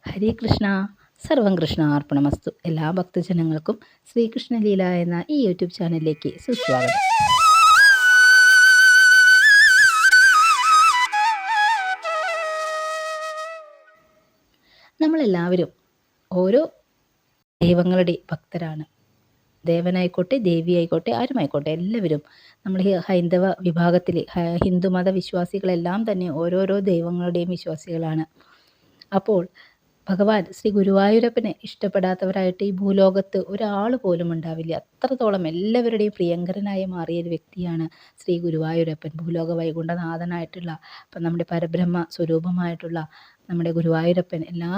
ഹരേ കൃഷ്ണ. സർവം കൃഷ്ണ അർപ്പണമസ്തു. എല്ലാ ഭക്തജനങ്ങൾക്കും ശ്രീകൃഷ്ണ ലീല എന്ന ഈ യൂട്യൂബ് ചാനലിലേക്ക് സുസ്വാഗതം. നമ്മളെല്ലാവരും ഓരോ ദൈവങ്ങളുടെ ഭക്തരാണ്. ദേവനായിക്കോട്ടെ, ദേവിയായിക്കോട്ടെ, ആരുമായിക്കോട്ടെ, എല്ലാവരും നമ്മൾ ഈ ഹൈന്ദവ വിഭാഗത്തിൽ ഹിന്ദുമത വിശ്വാസികളെല്ലാം തന്നെ ഓരോരോ ദൈവങ്ങളുടെയും വിശ്വാസികളാണ്. അപ്പോൾ ഭഗവാൻ ശ്രീ ഗുരുവായൂരപ്പനെ ഇഷ്ടപ്പെടാത്തവരായിട്ട് ഈ ഭൂലോകത്ത് ഒരാൾ പോലും ഉണ്ടാവില്ല. അത്രത്തോളം എല്ലാവരുടെയും പ്രിയങ്കരനായി മാറിയ ഒരു വ്യക്തിയാണ് ശ്രീ ഗുരുവായൂരപ്പൻ. ഭൂലോക വൈകുണ്ഠനാഥനായിട്ടുള്ള, അപ്പം നമ്മുടെ പരബ്രഹ്മ സ്വരൂപമായിട്ടുള്ള നമ്മുടെ ഗുരുവായൂരപ്പൻ എല്ലാ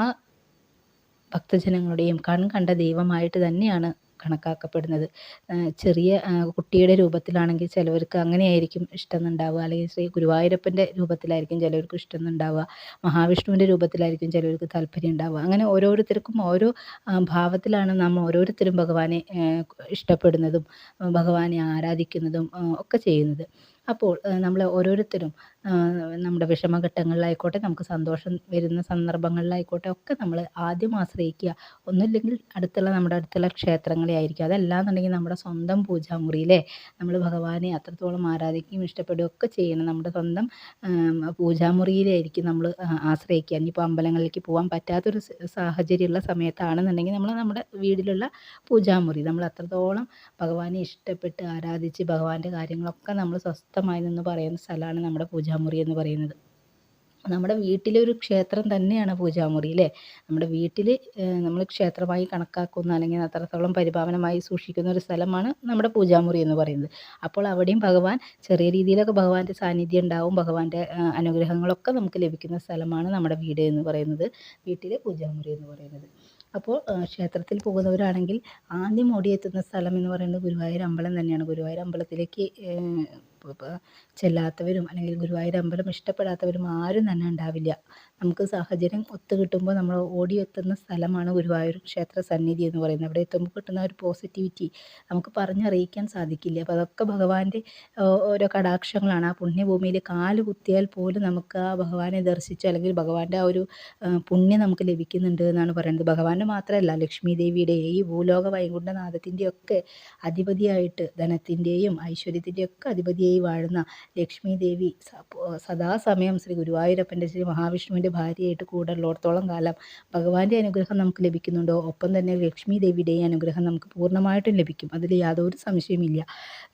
ഭക്തജനങ്ങളുടെയും കണ്ട ദൈവമായിട്ട് തന്നെയാണ് കണക്കാക്കപ്പെടുന്നത്. ചെറിയ കുട്ടിയുടെ രൂപത്തിലാണെങ്കിൽ ചിലവർക്ക് അങ്ങനെയായിരിക്കും ഇഷ്ടമെന്നുണ്ടാവുക, അല്ലെങ്കിൽ ശ്രീ ഗുരുവായൂരപ്പൻ്റെ രൂപത്തിലായിരിക്കും ചിലവർക്ക് ഇഷ്ടമെന്നുണ്ടാവുക, മഹാവിഷ്ണുവിൻ്റെ രൂപത്തിലായിരിക്കും ചിലവർക്ക് താല്പര്യം ഉണ്ടാവുക. അങ്ങനെ ഓരോരുത്തർക്കും ഓരോ ഭാവത്തിലാണ് നാം ഓരോരുത്തരും ഭഗവാനെ ഇഷ്ടപ്പെടുന്നതും ഭഗവാനെ ആരാധിക്കുന്നതും ഒക്കെ ചെയ്യുന്നത്. അപ്പോൾ നമ്മൾ ഓരോരുത്തരും നമ്മുടെ വിഷമഘട്ടങ്ങളിലായിക്കോട്ടെ, നമുക്ക് സന്തോഷം വരുന്ന സന്ദർഭങ്ങളിലായിക്കോട്ടെ ഒക്കെ നമ്മൾ ആദ്യം ആശ്രയിക്കുക ഒന്നുമില്ലെങ്കിൽ നമ്മുടെ അടുത്തുള്ള ക്ഷേത്രങ്ങളെ ആയിരിക്കും. അതല്ലാന്നുണ്ടെങ്കിൽ നമ്മുടെ സ്വന്തം പൂജാമുറിയിലെ നമ്മൾ ഭഗവാനെ അത്രത്തോളം ആരാധിക്കുകയും ഇഷ്ടപ്പെടുകയും ഒക്കെ ചെയ്യണം. നമ്മുടെ സ്വന്തം പൂജാമുറിയിലായിരിക്കും നമ്മൾ ആശ്രയിക്കുക. ഇനിയിപ്പോൾ അമ്പലങ്ങളിലേക്ക് പോകാൻ പറ്റാത്തൊരു സാഹചര്യമുള്ള സമയത്താണെന്നുണ്ടെങ്കിൽ നമ്മൾ നമ്മുടെ വീട്ടിലുള്ള പൂജാമുറി നമ്മൾ അത്രത്തോളം ഭഗവാനെ ഇഷ്ടപ്പെട്ട് ആരാധിച്ച് ഭഗവാന്റെ കാര്യങ്ങളൊക്കെ നമ്മൾ സ്വസ്ഥമായി നിന്ന് പറയുന്ന സ്ഥലമാണ് നമ്മുടെ പൂജാമുറി എന്ന് പറയുന്നത്. നമ്മുടെ വീട്ടിലൊരു ക്ഷേത്രം തന്നെയാണ് പൂജാമുറി അല്ലേ. നമ്മുടെ വീട്ടിൽ നമ്മൾ ക്ഷേത്രമായി കണക്കാക്കുന്ന, അല്ലെങ്കിൽ അത്രത്തോളം പരിപാവനമായി സൂക്ഷിക്കുന്ന ഒരു സ്ഥലമാണ് നമ്മുടെ പൂജാമുറി എന്ന് പറയുന്നത്. അപ്പോൾ അവിടെയും ഭഗവാൻ ചെറിയ രീതിയിലൊക്കെ ഭഗവാന്റെ സാന്നിധ്യം ഉണ്ടാവും. ഭഗവാന്റെ അനുഗ്രഹങ്ങളൊക്കെ നമുക്ക് ലഭിക്കുന്ന സ്ഥലമാണ് നമ്മുടെ വീട് എന്ന് പറയുന്നത്, വീട്ടിലെ പൂജാമുറി എന്ന് പറയുന്നത്. അപ്പോൾ ക്ഷേത്രത്തിൽ പോകുന്നവരാണെങ്കിൽ ആദ്യം ഓടിയെത്തുന്ന സ്ഥലം എന്ന് പറയുന്നത് ഗുരുവായൂർ അമ്പലം തന്നെയാണ്. ഗുരുവായൂർ അമ്പലത്തിലേക്ക് ചെല്ലാത്തവരും അല്ലെങ്കിൽ ഗുരുവായൂർ അമ്പലം ഇഷ്ടപ്പെടാത്തവരും ആരും തന്നെ ഉണ്ടാവില്ല. നമുക്ക് സാഹചര്യം ഒത്തു കിട്ടുമ്പോൾ നമ്മൾ ഓടിയെത്തുന്ന സ്ഥലമാണ് ഗുരുവായൂർ ക്ഷേത്ര സന്നിധി എന്ന് പറയുന്നത്. അവിടെ എത്തുമ്പോൾ കിട്ടുന്ന ഒരു പോസിറ്റിവിറ്റി നമുക്ക് പറഞ്ഞറിയിക്കാൻ സാധിക്കില്ല. അപ്പോൾ അതൊക്കെ ഭഗവാന്റെ ഓരോ കടാക്ഷങ്ങളാണ്. ആ പുണ്യഭൂമിയിൽ കാല് കുത്തിയാൽ പോലും നമുക്ക് ആ ഭഗവാനെ ദർശിച്ച് അല്ലെങ്കിൽ ഭഗവാന്റെ ആ ഒരു പുണ്യം നമുക്ക് ലഭിക്കുന്നുണ്ട് എന്നാണ് പറയുന്നത്. ഭഗവാന്റെ മാത്രമല്ല, ലക്ഷ്മി ദേവിയുടെ ഈ ഭൂലോക വൈകുണ്ഠനാഥത്തിൻ്റെയൊക്കെ അധിപതിയായിട്ട്, ധനത്തിൻ്റെയും ഐശ്വര്യത്തിൻ്റെയും ഒക്കെ അധിപതിയായി വാഴുന്ന ലക്ഷ്മി ദേവി സദാസമയം ശ്രീ ഗുരുവായൂരപ്പൻ്റെ, ശ്രീ മഹാവിഷ്ണുവിൻ്റെ ഭാര്യയായിട്ട് കൂടെ ഉള്ളിടത്തോളം കാലം ഭഗവാന്റെ അനുഗ്രഹം നമുക്ക് ലഭിക്കുന്നുണ്ടോ, ഒപ്പം തന്നെ ലക്ഷ്മി ദേവിയുടെയും അനുഗ്രഹം നമുക്ക് പൂർണ്ണമായിട്ടും ലഭിക്കും. അതിൽ യാതൊരു സംശയമില്ല.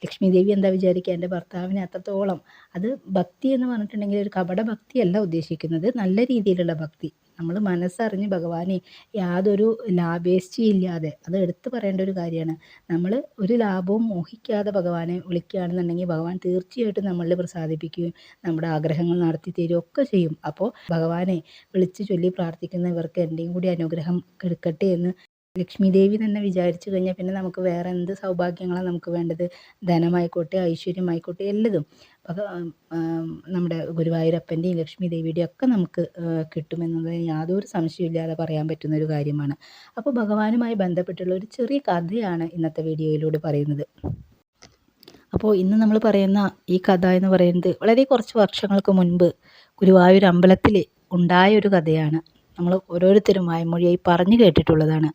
ലക്ഷ്മി ദേവി എന്താ വിചാരിക്കുക, എൻ്റെ ഭർത്താവിനെ അത്രത്തോളം, അത് ഭക്തി എന്ന് പറഞ്ഞിട്ടുണ്ടെങ്കിൽ ഒരു കപട ഭക്തിയല്ല ഉദ്ദേശിക്കുന്നത്, നല്ല രീതിയിലുള്ള ഭക്തി. നമ്മൾ മനസ്സറിഞ്ഞ് ഭഗവാനെ യാതൊരു ലാഭേച്ഛയില്ലാതെ, അത് എടുത്തു പറയേണ്ട ഒരു കാര്യമാണ്. നമ്മൾ ഒരു ലാഭവും മോഹിക്കാതെ ഭഗവാനെ വിളിക്കുകയാണെന്നുണ്ടെങ്കിൽ ഭഗവാൻ തീർച്ചയായിട്ടും നമ്മളിൽ പ്രസാദിപ്പിക്കുകയും നമ്മുടെ ആഗ്രഹങ്ങൾ നടത്തി തരികയും ഒക്കെ ചെയ്യും. അപ്പോൾ ഭഗവാനെ വിളിച്ച് ചൊല്ലി പ്രാർത്ഥിക്കുന്നവർക്ക് എൻ്റെയും കൂടി അനുഗ്രഹം കിടക്കട്ടെ എന്ന് ലക്ഷ്മി ദേവി തന്നെ വിചാരിച്ചു കഴിഞ്ഞാൽ പിന്നെ നമുക്ക് വേറെ എന്ത് സൗഭാഗ്യങ്ങളാണ് നമുക്ക് വേണ്ടത്. ധനമായിക്കോട്ടെ, ഐശ്വര്യമായിക്കോട്ടെ, എല്ലതും നമ്മുടെ ഗുരുവായൂരപ്പൻ്റെയും ലക്ഷ്മി ദേവിയുടെയും ഒക്കെ നമുക്ക് കിട്ടുമെന്നത് യാതൊരു സംശയമില്ലാതെ പറയാൻ പറ്റുന്ന ഒരു കാര്യമാണ്. അപ്പോൾ ഭഗവാനുമായി ബന്ധപ്പെട്ടുള്ള ഒരു ചെറിയ കഥയാണ് ഇന്നത്തെ വീഡിയോയിലൂടെ പറയുന്നത്. അപ്പോൾ ഇന്ന് നമ്മൾ പറയുന്ന ഈ കഥ എന്ന് പറയുന്നത് വളരെ കുറച്ച് വർഷങ്ങൾക്ക് മുൻപ് ഗുരുവായൂർ അമ്പലത്തിൽ ഉണ്ടായ ഒരു കഥയാണ്. നമ്മൾ ഓരോരുത്തരും വായ്മൊഴിയായി പറഞ്ഞു കേട്ടിട്ടുള്ളതാണ്.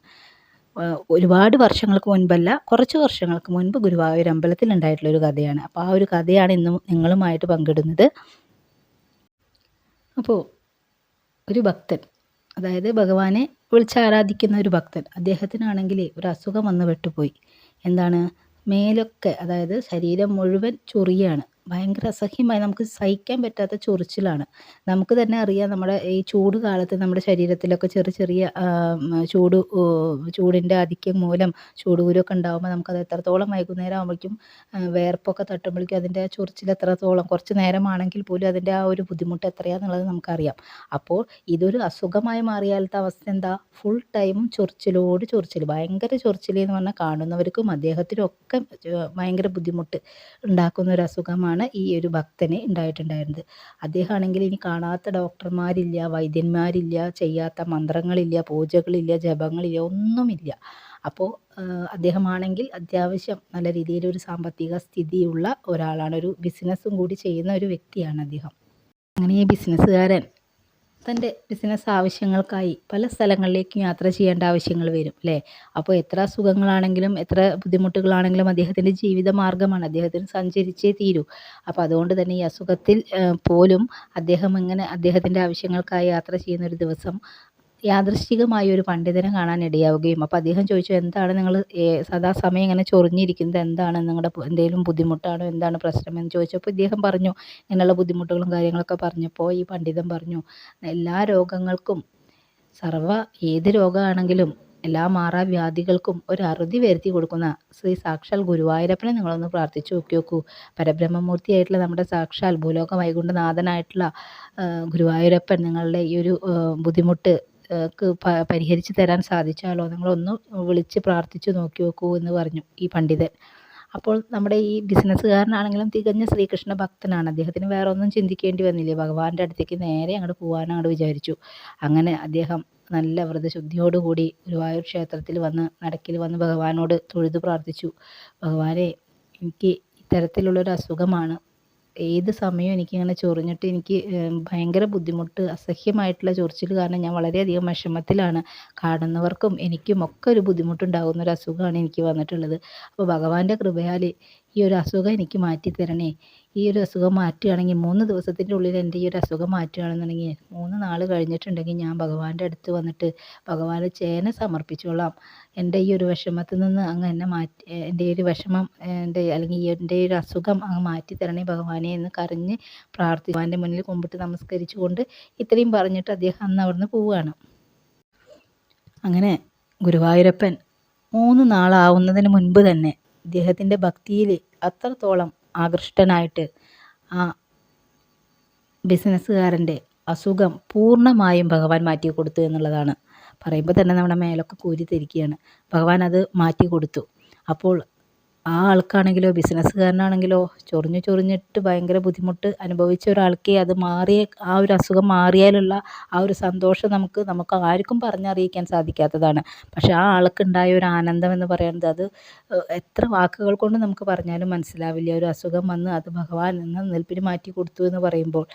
ഒരുപാട് വർഷങ്ങൾക്ക് മുൻപല്ല, കുറച്ച് വർഷങ്ങൾക്ക് മുൻപ് ഗുരുവായൂർ അമ്പലത്തിൽ ഉണ്ടായിട്ടുള്ളൊരു കഥയാണ്. അപ്പോൾ ആ ഒരു കഥയാണ് ഇന്ന് നിങ്ങളുമായിട്ട് പങ്കിടുന്നത്. അപ്പോൾ ഒരു ഭക്തൻ, അതായത് ഭഗവാനെ വിളിച്ചാരാധിക്കുന്ന ഒരു ഭക്തൻ, അദ്ദേഹത്തിനാണെങ്കിൽ ഒരു അസുഖം വന്ന് പെട്ടുപോയി. എന്താണ്, മേലൊക്കെ, അതായത് ശരീരം മുഴുവൻ ചൊറിയാണ്. ഭയങ്കര അസഹ്യമായി നമുക്ക് സഹിക്കാൻ പറ്റാത്ത ചൊറിച്ചിലാണ്. നമുക്ക് തന്നെ അറിയാം, നമ്മുടെ ഈ ചൂട് കാലത്ത് നമ്മുടെ ശരീരത്തിലൊക്കെ ചെറിയ ചൂടിൻ്റെ ആധിക്യം മൂലം ചൂടുകുരുവൊക്കെ ഉണ്ടാകുമ്പോൾ നമുക്കത് എത്രത്തോളം വൈകുന്നേരം ആകുമ്പോഴേക്കും വേർപ്പൊക്കെ തട്ടുമ്പോഴേക്കും അതിൻ്റെ ചൊറിച്ചിൽ എത്രത്തോളം, കുറച്ച് നേരമാണെങ്കിൽ പോലും അതിൻ്റെ ആ ഒരു ബുദ്ധിമുട്ട് എത്രയാണെന്നുള്ളത് നമുക്കറിയാം. അപ്പോൾ ഇതൊരു അസുഖമായി മാറിയാലത്തെ അവസ്ഥ എന്താ, ഫുൾ ടൈമും ചൊറിച്ചിൽ, ഭയങ്കര ചൊറിച്ചിൽ എന്ന് പറഞ്ഞാൽ കാണുന്നവർക്കും അദ്ദേഹത്തിനും ഒക്കെ ഭയങ്കര ബുദ്ധിമുട്ട് ഉണ്ടാക്കുന്ന ഒരു അസുഖമാണ് ഈ ഒരു ഭക്തന് ഉണ്ടായിട്ടുണ്ടായിരുന്നത്. അദ്ദേഹമാണെങ്കിൽ ഇനി കാണാത്ത ഡോക്ടർമാരില്ല, വൈദ്യന്മാരില്ല, ചെയ്യാത്ത മന്ത്രങ്ങളില്ല, പൂജകളില്ല, ജപങ്ങളില്ല, ഒന്നുമില്ല. അപ്പോൾ അദ്ദേഹമാണെങ്കിൽ അത്യാവശ്യം നല്ല രീതിയിലൊരു സാമ്പത്തിക സ്ഥിതിയുള്ള ഒരാളാണ്, ഒരു ബിസിനസ്സും കൂടി ചെയ്യുന്ന ഒരു വ്യക്തിയാണ് അദ്ദേഹം. അങ്ങനെ ഈ ബിസിനസ്സുകാരൻ തൻ്റെ ബിസിനസ് ആവശ്യങ്ങൾക്കായി പല സ്ഥലങ്ങളിലേക്കും യാത്ര ചെയ്യേണ്ട ആവശ്യങ്ങൾ വരും അല്ലേ? അപ്പോൾ എത്ര അസുഖങ്ങളാണെങ്കിലും എത്ര ബുദ്ധിമുട്ടുകളാണെങ്കിലും അദ്ദേഹത്തിൻ്റെ ജീവിത മാർഗ്ഗമാണ്. അദ്ദേഹത്തിന് സഞ്ചരിച്ചേ തീരൂ. അപ്പോൾ അതുകൊണ്ട് തന്നെ ഈ അസുഖത്തിൽ പോലും അദ്ദേഹം ഇങ്ങനെ അദ്ദേഹത്തിൻ്റെ ആവശ്യങ്ങൾക്കായി യാത്ര ചെയ്യുന്ന ഒരു ദിവസം യാദൃശ്ചികമായി ഒരു പണ്ഡിതനെ കാണാൻ ഇടയാവുകയും അപ്പോൾ അദ്ദേഹം ചോദിച്ചു, എന്താണ് നിങ്ങൾ സദാസമയം ഇങ്ങനെ ചൊറിഞ്ഞിരിക്കുന്നത്, എന്താണ് നിങ്ങളുടെ എന്തെങ്കിലും ബുദ്ധിമുട്ടാണോ, എന്താണ് പ്രശ്നം എന്ന് ചോദിച്ചപ്പോൾ ഇദ്ദേഹം പറഞ്ഞു ഇങ്ങനെയുള്ള ബുദ്ധിമുട്ടുകളും കാര്യങ്ങളൊക്കെ പറഞ്ഞപ്പോൾ ഈ പണ്ഡിതൻ പറഞ്ഞു, എല്ലാ രോഗങ്ങൾക്കും ഏത് രോഗമാണെങ്കിലും എല്ലാ മാറാവ്യാധികൾക്കും ഒരു അറുതി വരുത്തി കൊടുക്കുന്ന ശ്രീ സാക്ഷാൽ ഗുരുവായൂരപ്പനെ നിങ്ങളൊന്ന് പ്രാർത്ഥിച്ചു നോക്കൂ. പരബ്രഹ്മമൂർത്തിയായിട്ടുള്ള നമ്മുടെ സാക്ഷാൽ ഭൂലോക വൈകുണ്ഠനാഥനായിട്ടുള്ള ഗുരുവായൂരപ്പൻ നിങ്ങളുടെ ഈ ഒരു ബുദ്ധിമുട്ട് പരിഹരിച്ചു തരാൻ സാധിച്ചാലോ, നിങ്ങളൊന്ന് വിളിച്ച് പ്രാർത്ഥിച്ചു നോക്കൂ എന്ന് പറഞ്ഞു ഈ പണ്ഡിതൻ. അപ്പോൾ നമ്മുടെ ഈ ബിസിനസ്സുകാരനാണെങ്കിലും തികഞ്ഞ ശ്രീകൃഷ്ണ ഭക്തനാണ്. അദ്ദേഹത്തിന് വേറെ ഒന്നും ചിന്തിക്കേണ്ടി വന്നില്ല. ഭഗവാന്റെ അടുത്തേക്ക് നേരെ അങ്ങോട്ട് പോകാനങ്ങോട്ട് വിചാരിച്ചു. അങ്ങനെ അദ്ദേഹം നല്ല വ്രതശുദ്ധിയോടുകൂടി ഗുരുവായൂർ ക്ഷേത്രത്തിൽ വന്ന് നടക്കിൽ വന്ന് ഭഗവാനോട് തൊഴുതു പ്രാർത്ഥിച്ചു. ഭഗവാനെ, എനിക്ക് ഇത്തരത്തിലുള്ളൊരു അസുഖമാണ്. ഏത് സമയവും എനിക്കിങ്ങനെ ചൊറിഞ്ഞിട്ട് എനിക്ക് ഭയങ്കര ബുദ്ധിമുട്ട്, അസഹ്യമായിട്ടുള്ള ചൊറിച്ചിൽ കാരണം ഞാൻ വളരെയധികം വിഷമത്തിലാണ്. കാണുന്നവർക്കും എനിക്കും ഒക്കെ ഒരു ബുദ്ധിമുട്ടുണ്ടാകുന്ന ഒരു അസുഖമാണ് എനിക്ക് വന്നിട്ടുള്ളത്. അപ്പോൾ ഭഗവാന്റെ കൃപയാൽ ഈ ഒരു അസുഖം എനിക്ക് മാറ്റിത്തരണേ. ഈ ഒരു അസുഖം മാറ്റുകയാണെങ്കിൽ 3 ദിവസത്തിൻ്റെ ഉള്ളിൽ എൻ്റെ ഈ ഒരു അസുഖം മാറ്റുകയാണെന്നുണ്ടെങ്കിൽ 3 നാൾ കഴിഞ്ഞിട്ടുണ്ടെങ്കിൽ ഞാൻ ഭഗവാന്റെ അടുത്ത് വന്നിട്ട് ഭഗവാന് ചേന സമർപ്പിച്ചോളാം. എൻ്റെ ഈ ഒരു വിഷമത്തിൽ നിന്ന് അങ്ങ് എന്നെ മാറ്റി, എൻ്റെ ഈ ഒരു വിഷമം അല്ലെങ്കിൽ എൻ്റെ ഈ ഒരു അസുഖം അങ്ങ് മാറ്റി തരണേ ഭഗവാനെ എന്ന് കരഞ്ഞ് ഭഗവാന്റെ മുന്നിൽ കുമ്പിട്ട് നമസ്കരിച്ചുകൊണ്ട് ഇത്രയും പറഞ്ഞിട്ട് അദ്ദേഹം അന്ന് അവിടുന്ന് പോവുകയാണ്. അങ്ങനെ ഗുരുവായൂരപ്പൻ 3 നാളാവുന്നതിന് മുൻപ് തന്നെ അദ്ദേഹത്തിൻ്റെ ഭക്തിയിൽ അത്രത്തോളം ആകൃഷ്ടനായിട്ട് ആ ബിസിനസ്സുകാരൻ്റെ അസുഖം പൂർണ്ണമായും ഭഗവാൻ മാറ്റി കൊടുത്തു എന്നുള്ളതാണ്. പറയുമ്പോൾ തന്നെ നമ്മുടെ മേലൊക്കെ കോരിത്തിരിക്കുകയാണ്. ഭഗവാൻ അത് മാറ്റി കൊടുത്തു. അപ്പോൾ ആ ആൾക്കാണെങ്കിലോ, ബിസിനസ്സുകാരനാണെങ്കിലോ, ചൊറിഞ്ഞിട്ട് ഭയങ്കര ബുദ്ധിമുട്ട് അനുഭവിച്ച ഒരാൾക്കേ അത് ആ ഒരു അസുഖം മാറിയാലുള്ള ആ ഒരു സന്തോഷം നമുക്ക് ആർക്കും പറഞ്ഞറിയിക്കാൻ സാധിക്കാത്തതാണ്. പക്ഷെ ആ ആൾക്കുണ്ടായ ഒരു ആനന്ദം എന്ന് പറയുന്നത് അത് എത്ര വാക്കുകൾ കൊണ്ട് നമുക്ക് പറഞ്ഞാലും മനസ്സിലാവില്ല. ഒരു അസുഖം വന്ന് അത് ഭഗവാൻ എന്ന നിൽപ്പിന് മാറ്റി കൊടുത്തു എന്ന് പറയുമ്പോൾ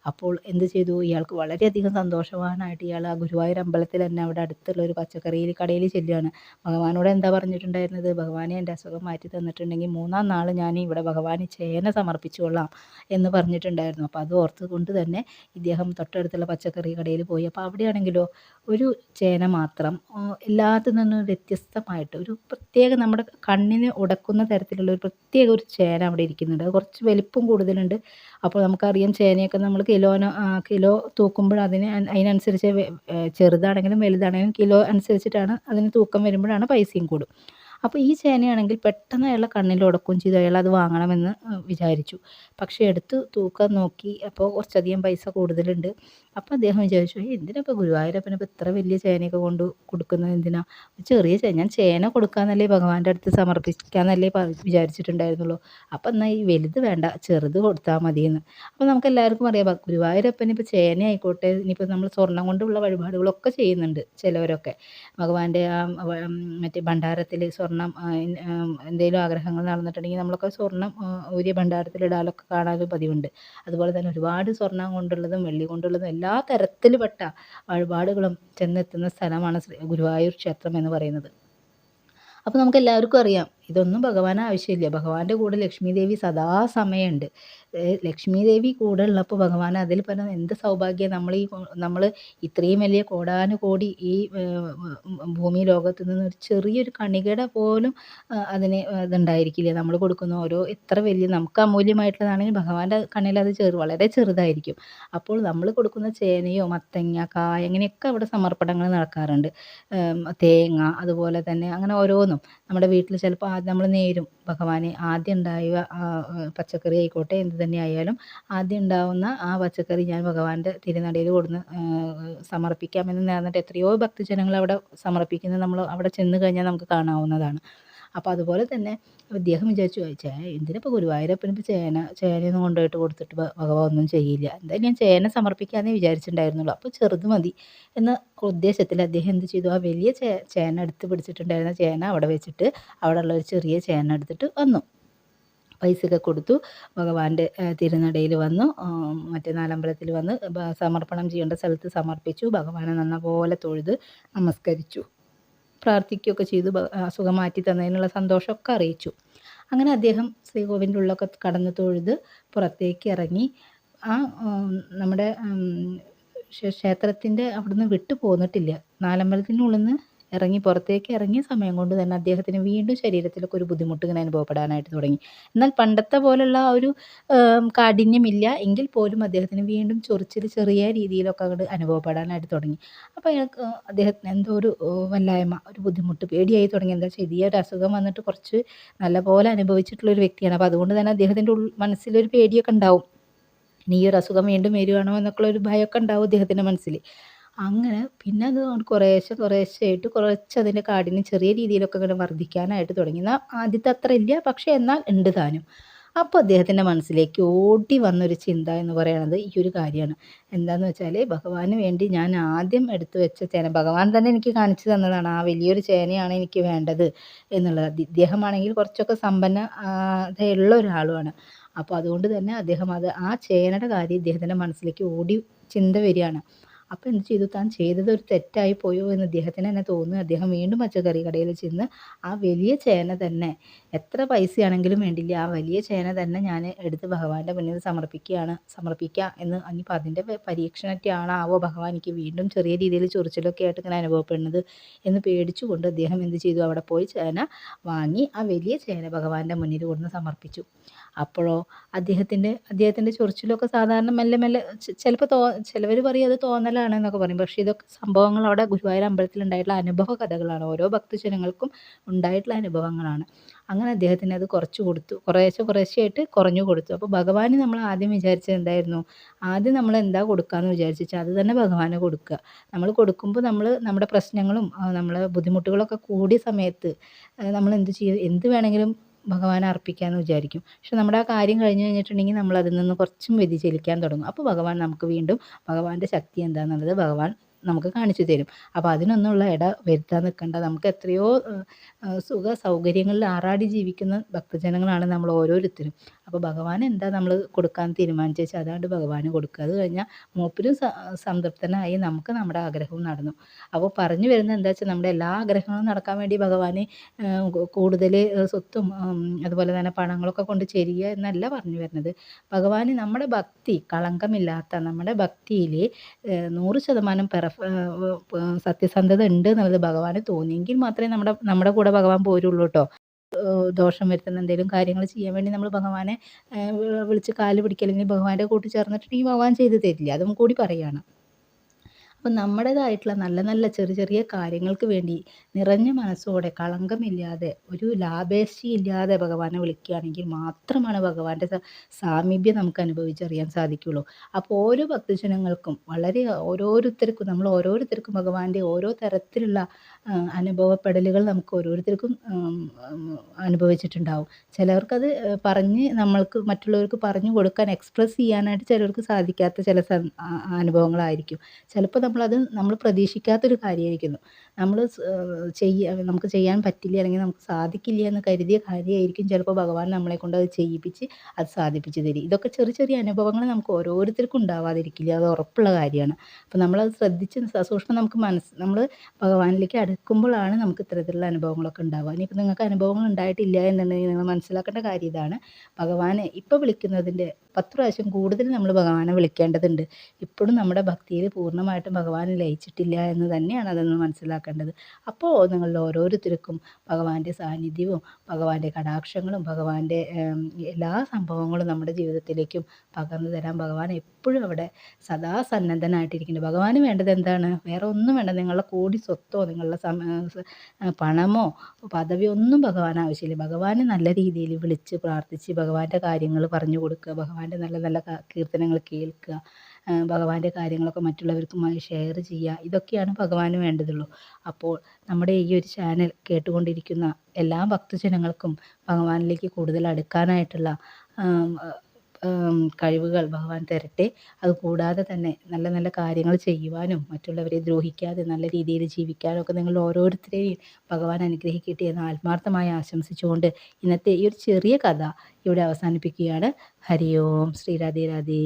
അപ്പോൾ എന്ത് ചെയ്തു, ഇയാൾക്ക് വളരെയധികം സന്തോഷവാനായിട്ട് ഇയാൾ ആ ഗുരുവായൂർ അമ്പലത്തിൽ തന്നെ അവിടെ അടുത്തുള്ള ഒരു പച്ചക്കറി കടയിൽ ചെല്ലുകയാണ്. ഭഗവാനോട് എന്താ പറഞ്ഞിട്ടുണ്ടായിരുന്നത്, ഭഗവാനെ എൻ്റെ അസുഖം മാറ്റി തന്നിട്ടുണ്ടെങ്കിൽ 3-ാം നാൾ ഞാൻ ഇവിടെ ഭഗവാന് ചേന സമർപ്പിച്ചു കൊള്ളാം എന്ന് പറഞ്ഞിട്ടുണ്ടായിരുന്നു. അപ്പോൾ അത് ഓർത്തുകൊണ്ട് തന്നെ ഇദ്ദേഹം തൊട്ടടുത്തുള്ള പച്ചക്കറി കടയിൽ പോയി. അപ്പോൾ അവിടെയാണെങ്കിലോ ഒരു ചേന മാത്രം എല്ലാത്തിൽ നിന്നും വ്യത്യസ്തമായിട്ട് ഒരു പ്രത്യേക നമ്മുടെ കണ്ണിന് ഉടക്കുന്ന തരത്തിലുള്ള ഒരു പ്രത്യേക ഒരു ചേന അവിടെ ഇരിക്കുന്നുണ്ട്. അത് കുറച്ച് വലിപ്പം കൂടുതലുണ്ട്. അപ്പോൾ നമുക്കറിയാം ചേനയൊക്കെ നമ്മൾ കിലോ തൂക്കുമ്പോൾ അതിനനുസരിച്ച് ചെറുതാണെങ്കിലും വലുതാണെങ്കിലും കിലോ അനുസരിച്ചിട്ടാണ് അതിന് തൂക്കം വരുമ്പോഴാണ് പൈസയും കൂടും. അപ്പോൾ ഈ ചേനയാണെങ്കിൽ പെട്ടെന്ന് അയാളുടെ കണ്ണിൽ ഉടക്കുകയും ചെയ്തു. അയാൾ അത് വാങ്ങണമെന്ന് വിചാരിച്ചു. പക്ഷേ എടുത്ത് തൂക്കം നോക്കി അപ്പോൾ കുറച്ചധികം പൈസ കൂടുതലുണ്ട്. അപ്പോൾ അദ്ദേഹം വിചാരിച്ചു, എന്തിനാ ഇപ്പോൾ ഗുരുവായൂരപ്പനിപ്പോൾ ഇത്ര വലിയ ചേനയൊക്കെ കൊടുക്കുന്നത് എന്തിനാ, ചെറിയ ഞാൻ ചേന കൊടുക്കാമെന്നല്ലേ ഭഗവാന്റെ അടുത്ത് സമർപ്പിക്കാമെന്നല്ലേ വിചാരിച്ചിട്ടുണ്ടായിരുന്നുള്ളൂ. അപ്പം എന്നാൽ ഈ വലുത് വേണ്ട, ചെറുത് കൊടുത്താൽ മതിയെന്ന്. അപ്പോൾ നമുക്ക് എല്ലാവർക്കും അറിയാം ഗുരുവായൂരപ്പൻ ഇപ്പോൾ ചേന ആയിക്കോട്ടെ, ഇനിയിപ്പോൾ നമ്മൾ സ്വർണ്ണം കൊണ്ടുള്ള വഴിപാടുകളൊക്കെ ചെയ്യുന്നുണ്ട് ചിലവരൊക്കെ. ഭഗവാന്റെ മറ്റേ ഭണ്ഡാരത്തിൽ സ്വർണ്ണം എന്തെങ്കിലും ആഗ്രഹങ്ങൾ നടന്നിട്ടുണ്ടെങ്കിൽ നമ്മളൊക്കെ സ്വർണ്ണം ഊരിയ ഭണ്ഡാരത്തിലിടാനൊക്കെ കാണാനും പതിവുണ്ട്. അതുപോലെ തന്നെ ഒരുപാട് സ്വർണ്ണം കൊണ്ടുള്ളതും വെള്ളി കൊണ്ടുള്ളതും എല്ലാ തരത്തിൽപ്പെട്ട വഴിപാടുകളും ചെന്നെത്തുന്ന സ്ഥലമാണ് ഗുരുവായൂർ ക്ഷേത്രം എന്ന് പറയുന്നത്. അപ്പോൾ നമുക്ക് എല്ലാവർക്കും അറിയാം ഇതൊന്നും ഭഗവാന് ആവശ്യമില്ല. ഭഗവാന്റെ കൂടെ ലക്ഷ്മി ദേവി സദാസമയമുണ്ട്. ലക്ഷ്മി ദേവി കൂടെ ഉള്ളപ്പോൾ ഭഗവാൻ അതിൽ പരം എന്ത് സൗഭാഗ്യം. നമ്മൾ ഇത്രയും വലിയ കോടാനുകോടി ഈ ഭൂമി ലോകത്ത് നിന്ന് ഒരു ചെറിയൊരു കണികയുടെ പോലും അതിന് ഇതുണ്ടായിരിക്കില്ല. നമ്മൾ കൊടുക്കുന്ന ഓരോ എത്ര വലിയ നമുക്ക് അമൂല്യമായിട്ടുള്ളതാണെങ്കിൽ ഭഗവാന്റെ കണ്ണിൽ അത് വളരെ ചെറുതായിരിക്കും. അപ്പോൾ നമ്മൾ കൊടുക്കുന്ന ചേനയോ മത്തങ്ങ കായ അങ്ങനെയൊക്കെ അവിടെ സമർപ്പണങ്ങൾ നടക്കാറുണ്ട്. തേങ്ങ അതുപോലെ തന്നെ അങ്ങനെ ഓരോന്നും നമ്മുടെ വീട്ടിൽ ചിലപ്പോൾ ആദ്യം നമ്മൾ നേരും ഭഗവാനെ ആദ്യം ഉണ്ടായ പച്ചക്കറി ആയിക്കോട്ടെ എന്ത് തന്നെ ആയാലും ആദ്യം ഉണ്ടാവുന്ന ആ പച്ചക്കറി ഞാൻ ഭഗവാന്റെ തിരുനടയിൽ കൊടുന്ന് സമർപ്പിക്കാമെന്ന് നേർന്നിട്ട് എത്രയോ ഭക്തജനങ്ങൾ അവിടെ സമർപ്പിക്കുന്നത് നമ്മൾ അവിടെ ചെന്ന് കഴിഞ്ഞാൽ നമുക്ക് കാണാവുന്നതാണ്. അപ്പോൾ അതുപോലെ തന്നെ അദ്ദേഹം വിചാരിച്ചു, എന്തിനിപ്പോൾ ഗുരുവായൂരപ്പനിപ്പോൾ ചേനയൊന്നും കൊണ്ടുപോയിട്ട് കൊടുത്തിട്ട് ഭഗവാൻ ഒന്നും ചെയ്യില്ല, എന്തായാലും ഞാൻ ചേന സമർപ്പിക്കാമെന്നേ വിചാരിച്ചിട്ടുണ്ടായിരുന്നുള്ളൂ, അപ്പോൾ ചെറുത് മതി എന്ന ഉദ്ദേശത്തിൽ അദ്ദേഹം എന്ത് ചെയ്തു, ആ വലിയ ചേന എടുത്ത് പിടിച്ചിട്ടുണ്ടായിരുന്ന ചേന അവിടെ വെച്ചിട്ട് അവിടെ ഉള്ള ഒരു ചെറിയ ചേന എടുത്തിട്ട് വന്നു. പൈസയൊക്കെ കൊടുത്തു. ഭഗവാന്റെ തിരുനടയിൽ വന്നു. മറ്റേ നാലമ്പലത്തിൽ വന്ന് സമർപ്പണം ചെയ്യേണ്ട സ്ഥലത്ത് സമർപ്പിച്ചു. ഭഗവാനെ നല്ലപോലെ തൊഴുത് നമസ്കരിച്ചു. പ്രാർത്ഥിക്കുകയൊക്കെ ചെയ്തു. അസുഖം മാറ്റി തന്നതിനുള്ള സന്തോഷമൊക്കെ അറിയിച്ചു. അങ്ങനെ അദ്ദേഹം ശ്രീകോവിലിൻ്റെ ഉള്ളൊക്കെ കടന്ന് തൊഴുത് പുറത്തേക്ക് ഇറങ്ങി. ആ നമ്മുടെ ക്ഷേത്രത്തിൻ്റെ അവിടുന്ന് വിട്ടു പോന്നിട്ടില്ല. നാലമ്പലത്തിനുള്ളിൽ നിന്ന് ഇറങ്ങി പുറത്തേക്ക് ഇറങ്ങിയ സമയം കൊണ്ട് തന്നെ അദ്ദേഹത്തിന് വീണ്ടും ശരീരത്തിലൊക്കെ ഒരു ബുദ്ധിമുട്ട് ഇങ്ങനെ അനുഭവപ്പെടാനായിട്ട് തുടങ്ങി. എന്നാൽ പണ്ടത്തെ പോലുള്ള ആ ഒരു കാഠിന്യമില്ല എങ്കിൽ പോലും അദ്ദേഹത്തിന് വീണ്ടും ചൊറിച്ചിൽ ചെറിയ രീതിയിലൊക്കെ അങ്ങോട്ട് അനുഭവപ്പെടാനായിട്ട് തുടങ്ങി. അപ്പോൾ അദ്ദേഹത്തിന് എന്തോ ഒരു വല്ലായ്മ, ഒരു ബുദ്ധിമുട്ട്, പേടിയായി തുടങ്ങി. എന്താ വെച്ചാൽ ഒരു അസുഖം വന്നിട്ട് കുറച്ച് നല്ലപോലെ അനുഭവിച്ചിട്ടുള്ളൊരു വ്യക്തിയാണ്. അപ്പോൾ അതുകൊണ്ട് തന്നെ അദ്ദേഹത്തിൻ്റെ മനസ്സിലൊരു പേടിയൊക്കെ ഉണ്ടാവും. ഇനി ഈ ഒരു അസുഖം വീണ്ടും വരുവാണോ എന്നൊക്കെയുള്ള ഒരു ഭയമൊക്കെ ഉണ്ടാവും അദ്ദേഹത്തിൻ്റെ മനസ്സിൽ. അങ്ങനെ പിന്നെ അത് കുറേശ്ശെയായിട്ട് അതിൻ്റെ കാഠിന്യം ചെറിയ രീതിയിലൊക്കെ ഇങ്ങനെ വർദ്ധിക്കാനായിട്ട് തുടങ്ങി. എന്നാൽ ആദ്യത്തെ അത്ര ഇല്ല, പക്ഷേ എന്നാൽ ഉണ്ട് താനും. അപ്പോൾ അദ്ദേഹത്തിൻ്റെ മനസ്സിലേക്ക് ഓടി വന്നൊരു ചിന്ത എന്ന് പറയുന്നത് ഈ ഒരു കാര്യമാണ്. എന്താണെന്ന് വെച്ചാൽ, ഭഗവാന് വേണ്ടി ഞാൻ ആദ്യം എടുത്തു വെച്ച ചേന, ഭഗവാൻ തന്നെ എനിക്ക് കാണിച്ചു തന്നതാണ്, ആ വലിയൊരു ചേനയാണ് എനിക്ക് വേണ്ടത് എന്നുള്ളത്. ഇദ്ദേഹമാണെങ്കിൽ കുറച്ചൊക്കെ സമ്പന്നതയുള്ള ഒരാളുമാണ്. അപ്പോൾ അതുകൊണ്ട് തന്നെ അദ്ദേഹം ആ ചേനയുടെ കാര്യം ഇദ്ദേഹത്തിൻ്റെ മനസ്സിലേക്ക് ചിന്ത വരികയാണ്. അപ്പോൾ എന്ത് ചെയ്തു, താൻ ചെയ്തത് ഒരു തെറ്റായി പോയോ എന്ന് ഇദ്ദേഹത്തിന് തന്നെ തോന്നുന്നു. അദ്ദേഹം വീണ്ടും പച്ചക്കറി കടയിൽ ചെന്ന് ആ വലിയ ചേന തന്നെ, എത്ര പൈസയാണെങ്കിലും വേണ്ടില്ല, ആ വലിയ ചേന തന്നെ ഞാൻ എടുത്ത് ഭഗവാന്റെ മുന്നിൽ സമർപ്പിക്കുക എന്ന്. ഇനിയിപ്പോൾ അതിൻ്റെ പരീക്ഷണത്തെയാണാവോ ഭഗവാൻ എനിക്ക് വീണ്ടും ചെറിയ രീതിയിൽ ചൊറിച്ചിലൊക്കെ ആയിട്ട് ഇങ്ങനെ അനുഭവപ്പെടുന്നത് എന്ന് പേടിച്ചുകൊണ്ട് അദ്ദേഹം എന്ത് ചെയ്തു, അവിടെ പോയി ചേന വാങ്ങി ആ വലിയ ചേന ഭഗവാന്റെ മുന്നിൽ കൊണ്ടുവന്ന് സമർപ്പിച്ചു. അപ്പോഴോ അദ്ദേഹത്തിൻ്റെ ചൊറിച്ചിലൊക്കെ സാധാരണ മെല്ലെ മെല്ലെ, ചിലപ്പോൾ ചിലവർ പറയും അത് തോന്നലാണ് എന്നൊക്കെ പറയും. പക്ഷേ ഇതൊക്കെ സംഭവങ്ങൾ അവിടെ ഗുരുവായൂർ അമ്പലത്തിൽ ഉണ്ടായിട്ടുള്ള അനുഭവ കഥകളാണ്. ഓരോ ഭക്തജനങ്ങൾക്കും ഉണ്ടായിട്ടുള്ള അനുഭവങ്ങളാണ്. അങ്ങനെ അദ്ദേഹത്തിന് അത് കുറച്ച് കൊടുത്തു, കുറേശ്ശെയായിട്ട് കുറഞ്ഞു കൊടുത്തു. അപ്പോൾ ഭഗവാന് നമ്മൾ ആദ്യം വിചാരിച്ചത് എന്തായിരുന്നു, ആദ്യം നമ്മൾ എന്താ കൊടുക്കാമെന്ന് വിചാരിച്ചാൽ അത് തന്നെ ഭഗവാന് കൊടുക്കുക. നമ്മൾ കൊടുക്കുമ്പോൾ നമ്മുടെ പ്രശ്നങ്ങളും നമ്മളെ ബുദ്ധിമുട്ടുകളൊക്കെ കൂടിയ സമയത്ത് നമ്മൾ എന്ത് ചെയ്യും, എന്ത് വേണമെങ്കിലും ഭഗവാനെ അർപ്പിക്കാമെന്ന് വിചാരിക്കും. പക്ഷെ നമ്മുടെ ആ കാര്യം കഴിഞ്ഞ് കഴിഞ്ഞിട്ടുണ്ടെങ്കിൽ നമ്മൾ അതിൽ നിന്ന് കുറച്ചും വ്യതിചലിക്കാൻ തുടങ്ങും. അപ്പോൾ ഭഗവാൻ നമുക്ക് വീണ്ടും ഭഗവാന്റെ ശക്തി എന്താണെന്നുള്ളത് ഭഗവാൻ നമുക്ക് കാണിച്ചു തരും. അപ്പോൾ അതിനൊന്നുള്ള വരുത്താൻ നിൽക്കേണ്ട. നമുക്ക് എത്രയോ സുഖ സൗകര്യങ്ങളിൽ ആറാടി ജീവിക്കുന്ന ഭക്തജനങ്ങളാണ് നമ്മൾ ഓരോരുത്തരും. അപ്പോൾ ഭഗവാൻ എന്താ നമ്മൾ കൊടുക്കാൻ തീരുമാനിച്ചു വെച്ചാൽ അതാണ്ട് ഭഗവാന് കൊടുക്കുക. അത് കഴിഞ്ഞാൽ മൂപ്പരും സംതൃപ്തനായി, നമുക്ക് നമ്മുടെ ആഗ്രഹവും നടന്നു. അപ്പോൾ പറഞ്ഞു വരുന്നത് എന്താ വെച്ചാൽ, നമ്മുടെ എല്ലാ ആഗ്രഹങ്ങളും നടക്കാൻ വേണ്ടി ഭഗവാന് കൂടുതൽ സ്വത്തും അതുപോലെ തന്നെ പണങ്ങളൊക്കെ കൊണ്ട് ചെയ്യുക എന്നല്ല പറഞ്ഞു വരുന്നത്. ഭഗവാന് നമ്മുടെ ഭക്തി, കളങ്കമില്ലാത്ത നമ്മുടെ ഭക്തിയിൽ 100% സത്യസന്ധത ഉണ്ട് എന്നുള്ളത് ഭഗവാന് തോന്നിയെങ്കിൽ മാത്രമേ നമ്മുടെ കൂടെ ഭഗവാൻ പോരുള്ളൂ കേട്ടോ. ദോഷം വരുത്തുന്ന എന്തെങ്കിലും കാര്യങ്ങൾ ചെയ്യാൻ വേണ്ടി നമ്മൾ ഭഗവാനെ വിളിച്ച് കാല് പിടിക്കുക, അല്ലെങ്കിൽ ഭഗവാന്റെ കൂട്ടി ചേർന്നിട്ടുണ്ടെങ്കിൽ ഭഗവാൻ ചെയ്തു തരില്ല. അതും കൂടി പറയുകയാണ്. അപ്പം നമ്മുടേതായിട്ടുള്ള നല്ല നല്ല ചെറിയ ചെറിയ കാര്യങ്ങൾക്ക് വേണ്ടി നിറഞ്ഞ മനസ്സോടെ, കളങ്കമില്ലാതെ, ഒരു ലാഭേച്ഛയില്ലാതെ ഭഗവാനെ വിളിക്കുകയാണെങ്കിൽ മാത്രമാണ് ഭഗവാന്റെ സാമീപ്യം നമുക്ക് അനുഭവിച്ചറിയാൻ സാധിക്കുകയുള്ളൂ. അപ്പോൾ ഓരോ ഭക്തജനങ്ങൾക്കും നമ്മൾ ഓരോരുത്തർക്കും ഭഗവാന്റെ ഓരോ തരത്തിലുള്ള അനുഭവപ്പെടലുകൾ നമുക്ക് ഓരോരുത്തർക്കും അനുഭവിച്ചിട്ടുണ്ടാവും. ചിലവർക്കത് നമ്മൾക്ക് മറ്റുള്ളവർക്ക് പറഞ്ഞു കൊടുക്കാൻ, എക്സ്പ്രസ് ചെയ്യാനായിട്ട് ചിലർക്ക് സാധിക്കാത്ത ചില അനുഭവങ്ങളായിരിക്കും. ചിലപ്പോൾ നമ്മൾ പ്രതീക്ഷിക്കാത്തൊരു കാര്യമായിരിക്കുന്നു. നമുക്ക് ചെയ്യാൻ പറ്റില്ല, അല്ലെങ്കിൽ നമുക്ക് സാധിക്കില്ല എന്ന് കരുതിയ കാര്യമായിരിക്കും ചിലപ്പോൾ ഭഗവാൻ നമ്മളെക്കൊണ്ട് അത് ചെയ്യിപ്പിച്ച് അത് സാധിപ്പിച്ച് തരും. ഇതൊക്കെ ചെറിയ ചെറിയ അനുഭവങ്ങൾ നമുക്ക് ഓരോരുത്തർക്കും ഉണ്ടാവാതിരിക്കില്ല, അത് ഉറപ്പുള്ള കാര്യമാണ്. അപ്പോൾ നമ്മളത് ശ്രദ്ധിച്ച് സസൂക്ഷ്മം നമ്മൾ ഭഗവാനിലേക്ക് അടുക്കുമ്പോഴാണ് നമുക്ക് ഇത്തരത്തിലുള്ള അനുഭവങ്ങളൊക്കെ ഉണ്ടാവുക. ഇനിയിപ്പോൾ നിങ്ങൾക്ക് അനുഭവങ്ങൾ ഉണ്ടായിട്ടില്ല എന്നുണ്ടെങ്കിൽ നിങ്ങൾ മനസ്സിലാക്കേണ്ട കാര്യം ഇതാണ്, ഭഗവാനെ ഇപ്പോൾ വിളിക്കുന്നതിൻ്റെ 10 പ്രാവശ്യം കൂടുതൽ നമ്മൾ ഭഗവാനെ വിളിക്കേണ്ടതുണ്ട്. ഇപ്പോഴും നമ്മുടെ ഭക്തിയിൽ പൂർണ്ണമായിട്ടും ഭഗവാൻ ലയിച്ചിട്ടില്ല എന്ന് തന്നെയാണ് അതെന്ന് മനസ്സിലാക്കേണ്ടത്. അപ്പോൾ നിങ്ങളിൽ ഓരോരുത്തർക്കും ഭഗവാന്റെ സാന്നിധ്യവും ഭഗവാന്റെ കടാക്ഷങ്ങളും ഭഗവാന്റെ എല്ലാ സംഭവങ്ങളും നമ്മുടെ ജീവിതത്തിലേക്കും പകർന്നു തരാൻ ഭഗവാൻ എപ്പോഴും അവിടെ സദാ സന്നദ്ധനായിട്ടിരിക്കുന്നുണ്ട്. ഭഗവാന് വേണ്ടത് എന്താണ്, വേറെ ഒന്നും വേണ്ട. നിങ്ങളുടെ കോടി സ്വത്തോ നിങ്ങളുടെ പണമോ പദവിയോ ഒന്നും ഭഗവാൻ ആവശ്യമില്ല. ഭഗവാന് നല്ല രീതിയിൽ വിളിച്ച് പ്രാർത്ഥിച്ച് ഭഗവാന്റെ കാര്യങ്ങൾ പറഞ്ഞു കൊടുക്കുക, ഭഗവാന്റെ നല്ല നല്ല കീർത്തനങ്ങൾ കേൾക്കുക, ഭഗവാന്റെ കാര്യങ്ങളൊക്കെ മറ്റുള്ളവർക്കുമായി ഷെയർ ചെയ്യുക. ഇതൊക്കെയാണ് ഭഗവാന് വേണ്ടതുള്ളൂ. അപ്പോൾ നമ്മുടെ ഈ ഒരു ചാനൽ കേട്ടുകൊണ്ടിരിക്കുന്ന എല്ലാ ഭക്തജനങ്ങൾക്കും ഭഗവാനിലേക്ക് കൂടുതൽ അടുക്കാനായിട്ടുള്ള കഴിവുകൾ ഭഗവാൻ തരട്ടെ. അതുകൂടാതെ തന്നെ നല്ല നല്ല കാര്യങ്ങൾ ചെയ്യുവാനും മറ്റുള്ളവരെ ദ്രോഹിക്കാതെ നല്ല രീതിയിൽ ജീവിക്കാനും ഒക്കെ നിങ്ങൾ ഓരോരുത്തരെയും ഭഗവാൻ അനുഗ്രഹിക്കട്ടെ എന്ന് ആത്മാർത്ഥമായി ആശംസിച്ചുകൊണ്ട് ഇന്നത്തെ ഈ ഒരു ചെറിയ കഥ ഇവിടെ അവസാനിപ്പിക്കുകയാണ്. ഹരി ഓം. ശ്രീ രാധേ രാധേ.